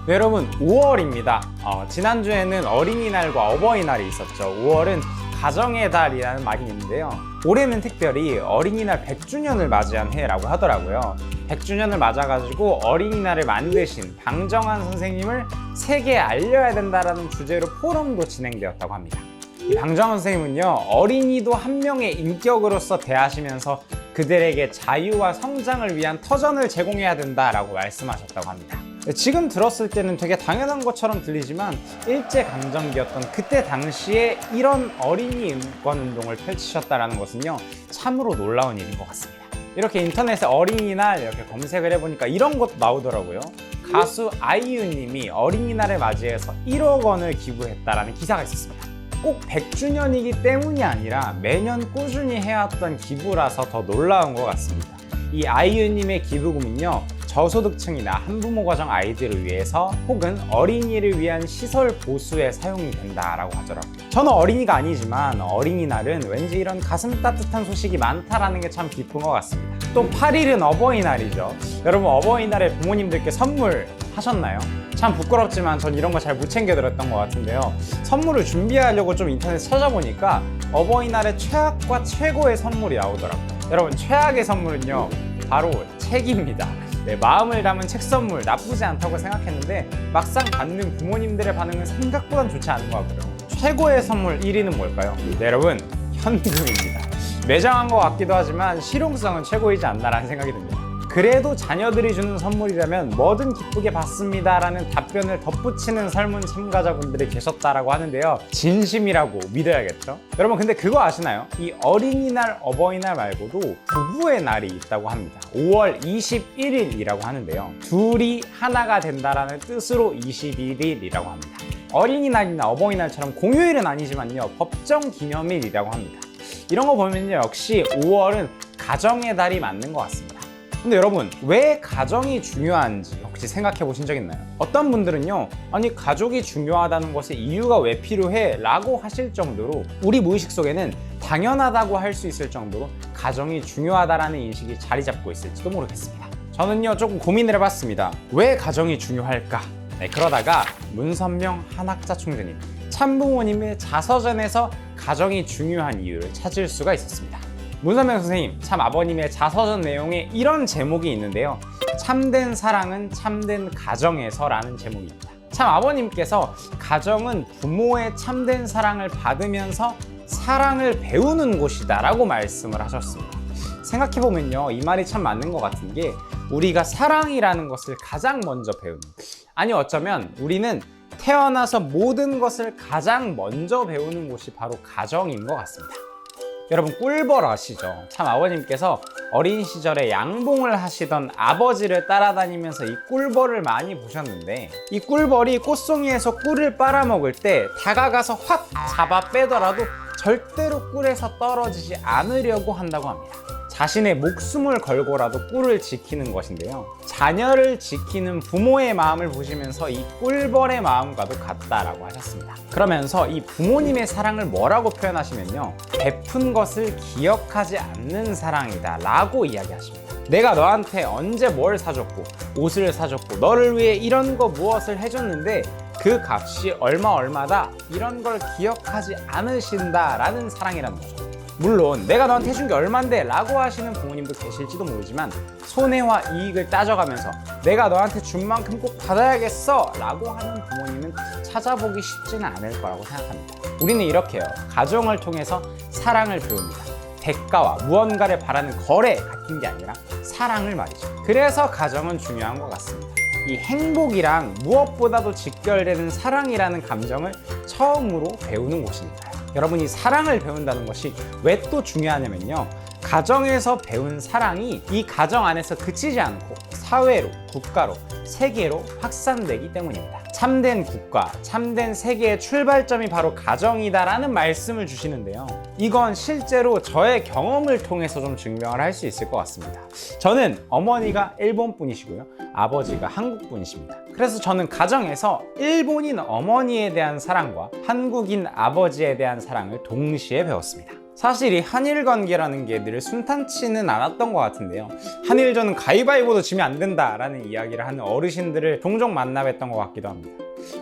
네, 여러분 5월입니다. 지난주에는 어린이날과 어버이날이 있었죠. 5월은 가정의 달이라는 말이 있는데요. 올해는 특별히 어린이날 100주년을 맞이한 해라고 하더라고요. 100주년을 맞아가지고 어린이날을 만드신 방정환 선생님을 세계에 알려야 된다라는 주제로 포럼도 진행되었다고 합니다. 이 방정환 선생님은요, 어린이도 한 명의 인격으로서 대하시면서 그들에게 자유와 성장을 위한 터전을 제공해야 된다라고 말씀하셨다고 합니다. 지금 들었을 때는 되게 당연한 것처럼 들리지만 일제강점기였던 그때 당시에 이런 어린이 인권 운동을 펼치셨다는 것은요, 참으로 놀라운 일인 것 같습니다. 이렇게 인터넷에 어린이날 이렇게 검색을 해보니까 이런 것도 나오더라고요. 가수 아이유님이 어린이날을 맞이해서 1억 원을 기부했다라는 기사가 있었습니다. 꼭 100주년이기 때문이 아니라 매년 꾸준히 해왔던 기부라서 더 놀라운 것 같습니다. 이 아이유님의 기부금은요, 저소득층이나 한부모 가정 아이들을 위해서 혹은 어린이를 위한 시설 보수에 사용이 된다라고 하더라고요. 저는 어린이가 아니지만 어린이날은 왠지 이런 가슴 따뜻한 소식이 많다라는 게 참 기쁜 것 같습니다. 또 8일은 어버이날이죠. 여러분 어버이날에 부모님들께 선물 하셨나요? 참 부끄럽지만 전 이런 거 잘 못 챙겨 들었던 것 같은데요. 선물을 준비하려고 좀 인터넷 찾아보니까 어버이날에 최악과 최고의 선물이 나오더라고요. 여러분 최악의 선물은요, 바로 책입니다. 네, 마음을 담은 책 선물 나쁘지 않다고 생각했는데 막상 받는 부모님들의 반응은 생각보단 좋지 않은 것 같고요. 최고의 선물 1위는 뭘까요? 네, 여러분 현금입니다. 매정한 것 같기도 하지만 실용성은 최고이지 않나라는 생각이 듭니다. 그래도 자녀들이 주는 선물이라면 뭐든 기쁘게 받습니다라는 답변을 덧붙이는 설문 참가자분들이 계셨다라고 하는데요. 진심이라고 믿어야겠죠? 여러분 근데 그거 아시나요? 이 어린이날, 어버이날 말고도 부부의 날이 있다고 합니다. 5월 21일이라고 하는데요. 둘이 하나가 된다라는 뜻으로 21일이라고 합니다. 어린이날이나 어버이날처럼 공휴일은 아니지만요, 법정 기념일이라고 합니다. 이런 거 보면요, 역시 5월은 가정의 달이 맞는 것 같습니다. 근데 여러분 왜 가정이 중요한지 혹시 생각해 보신 적 있나요? 어떤 분들은요, 아니 가족이 중요하다는 것에 이유가 왜 필요해? 라고 하실 정도로 우리 무의식 속에는 당연하다고 할 수 있을 정도로 가정이 중요하다라는 인식이 자리 잡고 있을지도 모르겠습니다. 저는요 조금 고민을 해봤습니다. 왜 가정이 중요할까? 네, 그러다가 문선명 한학자 총재님 참부모님의 자서전에서 가정이 중요한 이유를 찾을 수가 있었습니다. 문선명 선생님 참 아버님의 자서전 내용에 이런 제목이 있는데요. 참된 사랑은 참된 가정에서 라는 제목입니다. 참 아버님께서 가정은 부모의 참된 사랑을 받으면서 사랑을 배우는 곳이다 라고 말씀을 하셨습니다. 생각해보면요, 이 말이 참 맞는 것 같은 게 우리가 사랑이라는 것을 가장 먼저 배우는, 아니 어쩌면 우리는 태어나서 모든 것을 가장 먼저 배우는 곳이 바로 가정인 것 같습니다. 여러분 꿀벌 아시죠? 참 아버님께서 어린 시절에 양봉을 하시던 아버지를 따라다니면서 이 꿀벌을 많이 보셨는데, 이 꿀벌이 꽃송이에서 꿀을 빨아먹을 때 다가가서 확 잡아 빼더라도 절대로 꿀에서 떨어지지 않으려고 한다고 합니다. 자신의 목숨을 걸고라도 꿀을 지키는 것인데요. 자녀를 지키는 부모의 마음을 보시면서 이 꿀벌의 마음과도 같다라고 하셨습니다. 그러면서 이 부모님의 사랑을 뭐라고 표현하시면요, 베푼 것을 기억하지 않는 사랑이다 라고 이야기하십니다. 내가 너한테 언제 뭘 사줬고 옷을 사줬고 너를 위해 이런 거 무엇을 해줬는데 그 값이 얼마다 이런 걸 기억하지 않으신다 라는 사랑이라는 거죠. 물론 내가 너한테 해준 게 얼만데 라고 하시는 부모님도 계실지도 모르지만 손해와 이익을 따져가면서 내가 너한테 준 만큼 꼭 받아야겠어 라고 하는 부모님은 찾아보기 쉽지는 않을 거라고 생각합니다. 우리는 이렇게요, 가정을 통해서 사랑을 배웁니다. 대가와 무언가를 바라는 거래 같은 게 아니라 사랑을 말이죠. 그래서 가정은 중요한 것 같습니다. 이 행복이랑 무엇보다도 직결되는 사랑이라는 감정을 처음으로 배우는 곳이니까요. 여러분이 사랑을 배운다는 것이 왜 또 중요하냐면요, 가정에서 배운 사랑이 이 가정 안에서 그치지 않고 사회로, 국가로, 세계로 확산되기 때문입니다. 참된 국가, 참된 세계의 출발점이 바로 가정이다라는 말씀을 주시는데요. 이건 실제로 저의 경험을 통해서 좀 증명을 할 수 있을 것 같습니다. 저는 어머니가 일본 분이시고요, 아버지가 한국 분이십니다. 그래서 저는 가정에서 일본인 어머니에 대한 사랑과 한국인 아버지에 대한 사랑을 동시에 배웠습니다. 사실 이 한일 관계라는 게 늘 순탄치는 않았던 것 같은데요. 한일전은 가위바위보도 지면 안 된다라는 이야기를 하는 어르신들을 종종 만나 뵀던 것 같기도 합니다.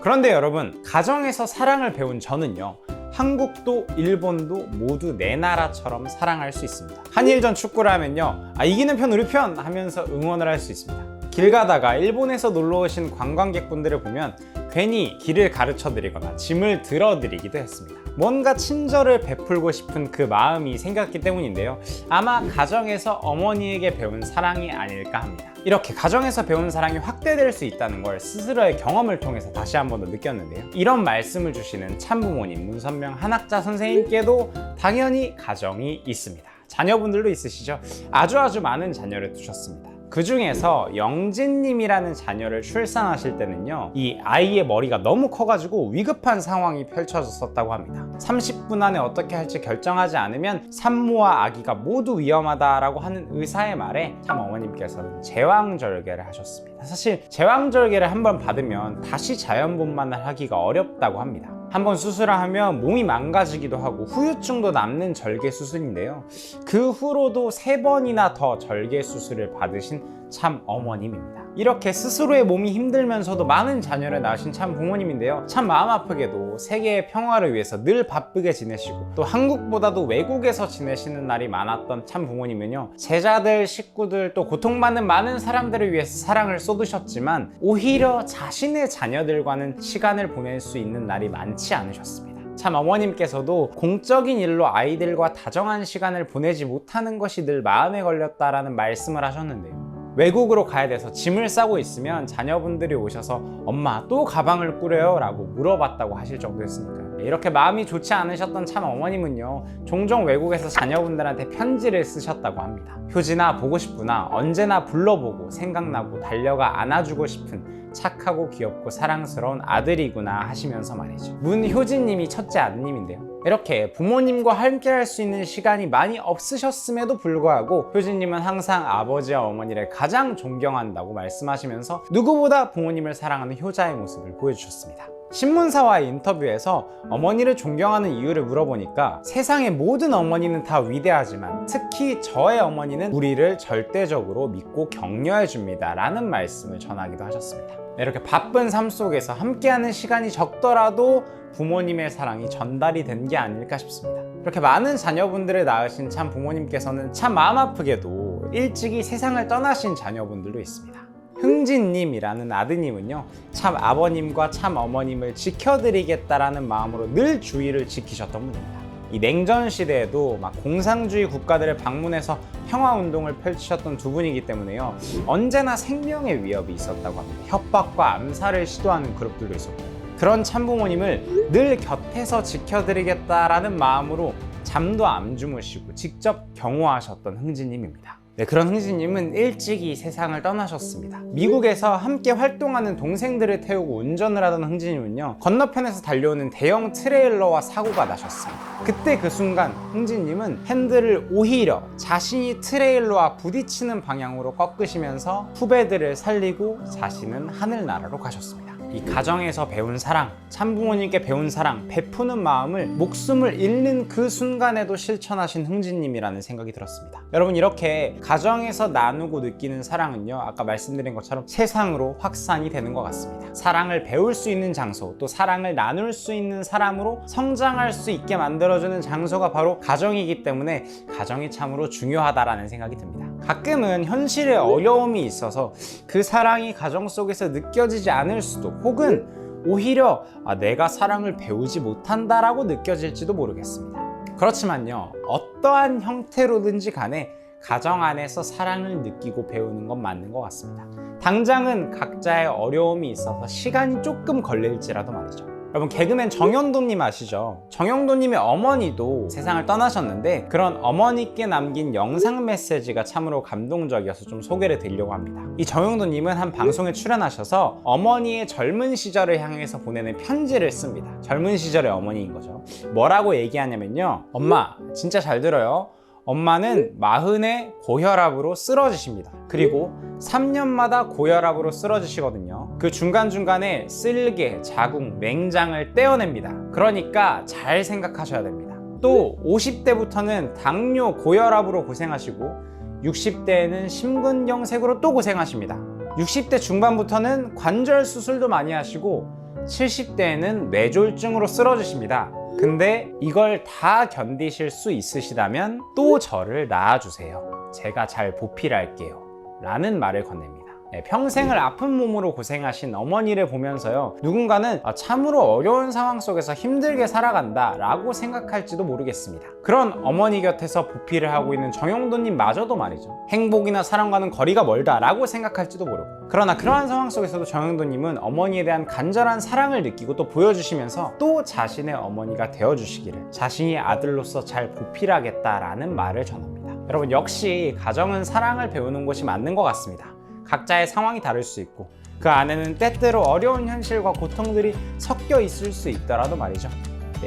그런데 여러분, 가정에서 사랑을 배운 저는요, 한국도 일본도 모두 내 나라처럼 사랑할 수 있습니다. 한일전 축구를 하면요, 이기는 편 우리 편 하면서 응원을 할 수 있습니다. 길 가다가 일본에서 놀러 오신 관광객분들을 보면 괜히 길을 가르쳐 드리거나 짐을 들어 드리기도 했습니다. 뭔가 친절을 베풀고 싶은 그 마음이 생겼기 때문인데요. 아마 가정에서 어머니에게 배운 사랑이 아닐까 합니다. 이렇게 가정에서 배운 사랑이 확대될 수 있다는 걸 스스로의 경험을 통해서 다시 한 번 더 느꼈는데요. 이런 말씀을 주시는 참부모님 문선명 한학자 선생님께도 당연히 가정이 있습니다. 자녀분들도 있으시죠? 아주 많은 자녀를 두셨습니다. 그 중에서 영진님이라는 자녀를 출산하실 때는요, 이 아이의 머리가 너무 커가지고 위급한 상황이 펼쳐졌었다고 합니다. 30분 안에 어떻게 할지 결정하지 않으면 산모와 아기가 모두 위험하다라고 하는 의사의 말에 참 어머님께서는 제왕절개를 하셨습니다. 사실 제왕절개를 한번 받으면 다시 자연분만을 하기가 어렵다고 합니다. 한번 수술을 하면 몸이 망가지기도 하고 후유증도 남는 절개 수술인데요. 그 후로도 3번이나 더 절개 수술을 받으신 참 어머님입니다. 이렇게 스스로의 몸이 힘들면서도 많은 자녀를 낳으신 참 부모님인데요. 참 마음 아프게도 세계의 평화를 위해서 늘 바쁘게 지내시고 또 한국보다도 외국에서 지내시는 날이 많았던 참 부모님은요, 제자들, 식구들 또 고통받는 많은 사람들을 위해서 사랑을 쏟으셨지만 오히려 자신의 자녀들과는 시간을 보낼 수 있는 날이 많지 않으셨습니다. 참 어머님께서도 공적인 일로 아이들과 다정한 시간을 보내지 못하는 것이 늘 마음에 걸렸다라는 말씀을 하셨는데요. 외국으로 가야 돼서 짐을 싸고 있으면 자녀분들이 오셔서 엄마 또 가방을 꾸려요? 라고 물어봤다고 하실 정도였으니까요. 이렇게 마음이 좋지 않으셨던 참 어머님은요, 종종 외국에서 자녀분들한테 편지를 쓰셨다고 합니다. 효진아 보고 싶구나, 언제나 불러보고 생각나고 달려가 안아주고 싶은 착하고 귀엽고 사랑스러운 아들이구나 하시면서 말이죠. 문효진님이 첫째 아드님인데요. 이렇게 부모님과 함께 할 수 있는 시간이 많이 없으셨음에도 불구하고 효진님은 항상 아버지와 어머니를 가장 존경한다고 말씀하시면서 누구보다 부모님을 사랑하는 효자의 모습을 보여주셨습니다. 신문사와의 인터뷰에서 어머니를 존경하는 이유를 물어보니까 세상의 모든 어머니는 다 위대하지만 특히 저의 어머니는 우리를 절대적으로 믿고 격려해 줍니다 라는 말씀을 전하기도 하셨습니다. 이렇게 바쁜 삶 속에서 함께하는 시간이 적더라도 부모님의 사랑이 전달이 된 게 아닐까 싶습니다. 이렇게 많은 자녀분들을 낳으신 참 부모님께서는 참 마음 아프게도 일찍이 세상을 떠나신 자녀분들도 있습니다. 흥진님이라는 아드님은요, 참 아버님과 참 어머님을 지켜드리겠다라는 마음으로 늘 주의를 지키셨던 분입니다. 이 냉전 시대에도 막 공산주의 국가들을 방문해서 평화운동을 펼치셨던 두 분이기 때문에요, 언제나 생명의 위협이 있었다고 합니다. 협박과 암살을 시도하는 그룹들도 있었고, 그런 참부모님을 늘 곁에서 지켜드리겠다라는 마음으로 잠도 안 주무시고 직접 경호하셨던 흥진님입니다. 네, 그런 흥진님은 일찍이 세상을 떠나셨습니다. 미국에서 함께 활동하는 동생들을 태우고 운전을 하던 흥진님은요, 건너편에서 달려오는 대형 트레일러와 사고가 나셨습니다. 그때 그 순간 흥진님은 핸들을 오히려 자신이 트레일러와 부딪히는 방향으로 꺾으시면서 후배들을 살리고 자신은 하늘나라로 가셨습니다. 이 가정에서 배운 사랑, 참부모님께 배운 사랑, 베푸는 마음을 목숨을 잃는 그 순간에도 실천하신 흥진님이라는 생각이 들었습니다. 여러분, 이렇게 가정에서 나누고 느끼는 사랑은요, 아까 말씀드린 것처럼 세상으로 확산이 되는 것 같습니다. 사랑을 배울 수 있는 장소, 또 사랑을 나눌 수 있는 사람으로 성장할 수 있게 만들어주는 장소가 바로 가정이기 때문에 가정이 참으로 중요하다라는 생각이 듭니다. 가끔은 현실에 어려움이 있어서 그 사랑이 가정 속에서 느껴지지 않을 수도, 혹은 오히려 내가 사랑을 배우지 못한다라고 느껴질지도 모르겠습니다. 그렇지만요, 어떠한 형태로든지 간에 가정 안에서 사랑을 느끼고 배우는 건 맞는 것 같습니다. 당장은 각자의 어려움이 있어서 시간이 조금 걸릴지라도 말이죠. 여러분, 개그맨 정영돈님 아시죠? 정영돈님의 어머니도 세상을 떠나셨는데 그런 어머니께 남긴 영상 메시지가 참으로 감동적이어서 좀 소개를 드리려고 합니다. 이 정영돈님은 한 방송에 출연하셔서 어머니의 젊은 시절을 향해서 보내는 편지를 씁니다. 젊은 시절의 어머니인 거죠. 뭐라고 얘기하냐면요, 엄마 진짜 잘 들어요. 엄마는 40에 고혈압으로 쓰러지십니다. 그리고 3년마다 고혈압으로 쓰러지시거든요. 그 중간중간에 쓸개, 자궁, 맹장을 떼어냅니다. 그러니까 잘 생각하셔야 됩니다. 또 50대부터는 당뇨, 고혈압으로 고생하시고 60대에는 심근경색으로 또 고생하십니다. 60대 중반부터는 관절 수술도 많이 하시고 70대에는 뇌졸중으로 쓰러지십니다. 근데 이걸 다 견디실 수 있으시다면 또 저를 낳아주세요. 제가 잘 보필할게요. 라는 말을 건넵니다. 평생을 아픈 몸으로 고생하신 어머니를 보면서요, 누군가는 참으로 어려운 상황 속에서 힘들게 살아간다 라고 생각할지도 모르겠습니다. 그런 어머니 곁에서 보필을 하고 있는 정영돈님 마저도 말이죠, 행복이나 사랑과는 거리가 멀다 라고 생각할지도 모르고, 그러나 그러한 상황 속에서도 정영돈님은 어머니에 대한 간절한 사랑을 느끼고 또 보여주시면서 또 자신의 어머니가 되어주시기를, 자신이 아들로서 잘 보필하겠다라는 말을 전합니다. 여러분, 역시 가정은 사랑을 배우는 곳이 맞는 것 같습니다. 각자의 상황이 다를 수 있고 그 안에는 때때로 어려운 현실과 고통들이 섞여 있을 수 있더라도 말이죠,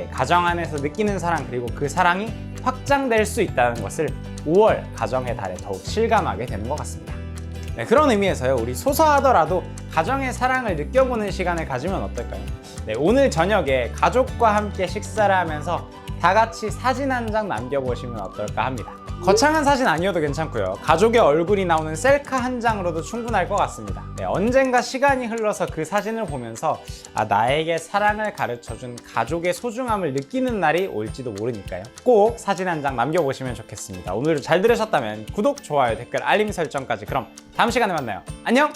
가정 안에서 느끼는 사랑, 그리고 그 사랑이 확장될 수 있다는 것을 5월 가정의 달에 더욱 실감하게 되는 것 같습니다. 그런 의미에서요, 우리 소소하더라도 가정의 사랑을 느껴보는 시간을 가지면 어떨까요? 오늘 저녁에 가족과 함께 식사를 하면서 다 같이 사진 한 장 남겨보시면 어떨까 합니다. 거창한 사진 아니어도 괜찮고요, 가족의 얼굴이 나오는 셀카 한 장으로도 충분할 것 같습니다. 언젠가 시간이 흘러서 그 사진을 보면서 나에게 사랑을 가르쳐준 가족의 소중함을 느끼는 날이 올지도 모르니까요. 꼭 사진 한 장 남겨보시면 좋겠습니다. 오늘도 잘 들으셨다면 구독, 좋아요, 댓글, 알림 설정까지. 그럼 다음 시간에 만나요. 안녕!